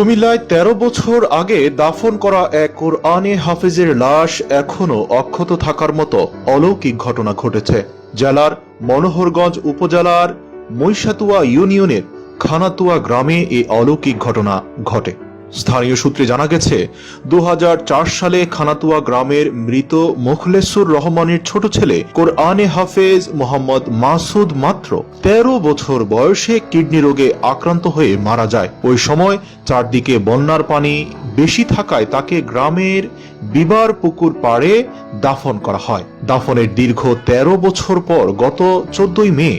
কুমিল্লায় ১৩ বছর আগে দাফন করা এক কোরআনে হাফেজের লাশ এখনো অক্ষত থাকার মতো অলৌকিক ঘটনা ঘটেছে। জেলার মনোহরগঞ্জ উপজেলার মৈশাতুয়া ইউনিয়নের খানাতুয়া গ্রামে এই অলৌকিক ঘটনা ঘটে। স্থানীয় সূত্রে জানা গেছে, ২০০৪ সালে খানাতুয়া গ্রামের মৃত মুখলেসুর রহমানের ছোট ছেলে কোরআনে হাফেজ মোহাম্মদ মাসুদ মাত্র ১৩ বছর বয়সে কিডনি রোগে আক্রান্ত হয়ে মারা যায়। ওই সময় চারদিকে বন্যার পানি বেশি থাকায় তাকে গ্রামের বিবার পুকুর পাড়ে দাফন করা হয়। দাফনের দীর্ঘ ১৩ বছর পর গত ১৪ মে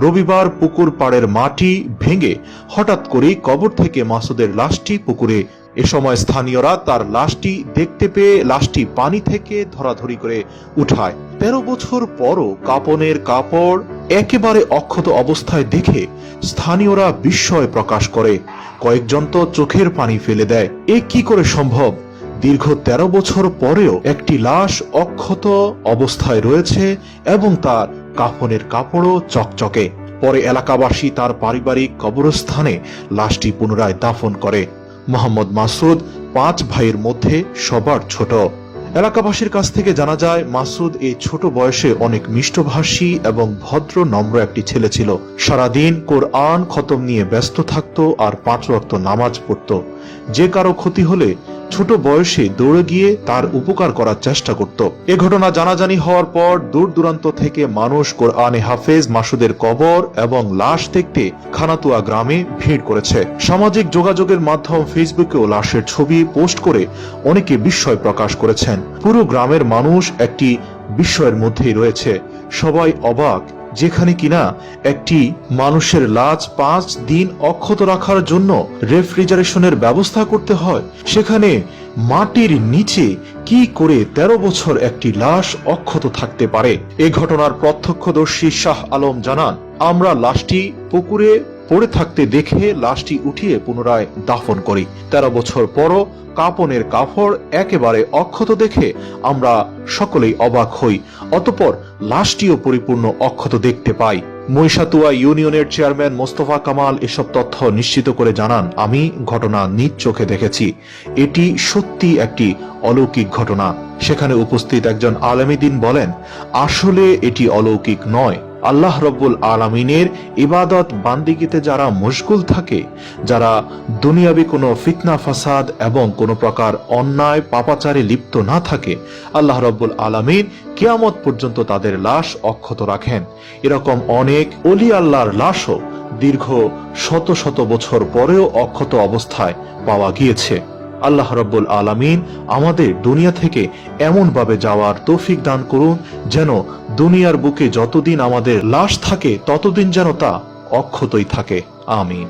রবিবার পুকুর পাড়ের মাটি ভেঙে হঠাৎ করেই কবর থেকে মাসুদের লাশটি পুকুরে। এ সময় স্থানীয়রা তার লাশটি দেখতে পেয়ে লাশটি পানি থেকে ধরাধরি করে উঠায়। ১৩ বছর পরও কাপনের কাপড় একেবারে অক্ষত অবস্থায় দেখে স্থানীয়রা বিস্ময় প্রকাশ করে। কয়েকজন তো চোখের পানি ফেলে দেয়। এ কি করে সম্ভব? দীর্ঘ ১৩ বছর পরেও একটি লাশ অক্ষত অবস্থায় রয়েছে এবং তার কাফনের কাপড়ও চকচকে। পরে এলাকাবাসী তার পারিবারিক কবরস্থানে লাশটি পুনরায় দাফন করে। মোহাম্মদ মাসুদ ৫ ভাইয়ের মধ্যে সবার ছোট। এলাকাবাসীর কাছ থেকে জানা যায়, মাসুদ এই ছোট বয়সে অনেক মিষ্টভাষী এবং ভদ্র নম্র একটি ছেলে ছিল। সারাদিন কোরআন খতম নিয়ে ব্যস্ত থাকত আর ৫ ওয়াক্ত নামাজ পড়ত। যে কারো ক্ষতি হলে ছোট বয়সে দৌড়ে গিয়ে তার উপকার করার চেষ্টা করত। এ ঘটনা জানাজানি হওয়ার পর দূর দূরান্ত থেকে মানুষ কোরআনে হাফেজ মাসুদের কবর এবং লাশ দেখতে খানাতুয়া গ্রামে ভিড় করেছে। সামাজিক যোগাযোগের মাধ্যম ফেসবুকেও লাশের ছবি পোস্ট করে অনেকে বিস্ময় প্রকাশ করেছেন। পুরো গ্রামের মানুষ একটি বিস্ময়ের মধ্যেই রয়েছে। সবাই অবাক, যেখানে কিনা একটি মানুষের লাশ ৫ দিন অক্ষত রাখার জন্য রেফ্রিজারেশনের ব্যবস্থা করতে হয়, সেখানে মাটির নিচে কি করে ১৩ বছর একটি লাশ অক্ষত থাকতে পারে? এই ঘটনার প্রত্যক্ষদর্শী শাহ আলম জানান, আমরা লাশটি পুকুরে পড়ে থাকতে দেখে লাশটি উঠিয়ে পুনরায় দাফন করি। ১৩ বছর পরও কাপনের কাপড় একেবারে অক্ষত দেখে আমরা সকলেই অবাক হই। অতঃপর লাশটিও পরিপূর্ণ অক্ষত দেখতে পাই। মৈশাতুয়া ইউনিয়নের চেয়ারম্যান মোস্তফা কামাল এসব তথ্য নিশ্চিত করে জানান, আমি ঘটনা নিজ চোখে দেখেছি। এটি সত্যি একটি অলৌকিক ঘটনা। সেখানে উপস্থিত একজন আলেমীদ্বীন বলেন, আসলে এটি অলৌকিক নয়। আল্লাহ রব্বুল আলামিনের ইবাদত বান্দিগিতে যারা মশগুল থাকে, যারা দুনিয়াবি কোনো ফিতনা ফাসাদ এবং কোনো প্রকার অন্যায় পাপাচারে লিপ্ত না থাকে, আল্লাহ রব্বুল আলামিন কিয়ামত পর্যন্ত তাদের লাশ অক্ষত রাখেন। এরকম অনেক ওলি আল্লাহর লাশও দীর্ঘ শত শত বছর পরেও অক্ষত অবস্থায় পাওয়া গিয়েছে। আল্লাহ রব্বুল আলামিন আমাদের দুনিয়া থেকে এমন ভাবে যাওয়ার তৌফিক দান করুন, যেন দুনিয়ার বুকে যতদিন আমাদের লাশ থাকে ততদিন যেন তা অক্ষতই থাকে। আমিন।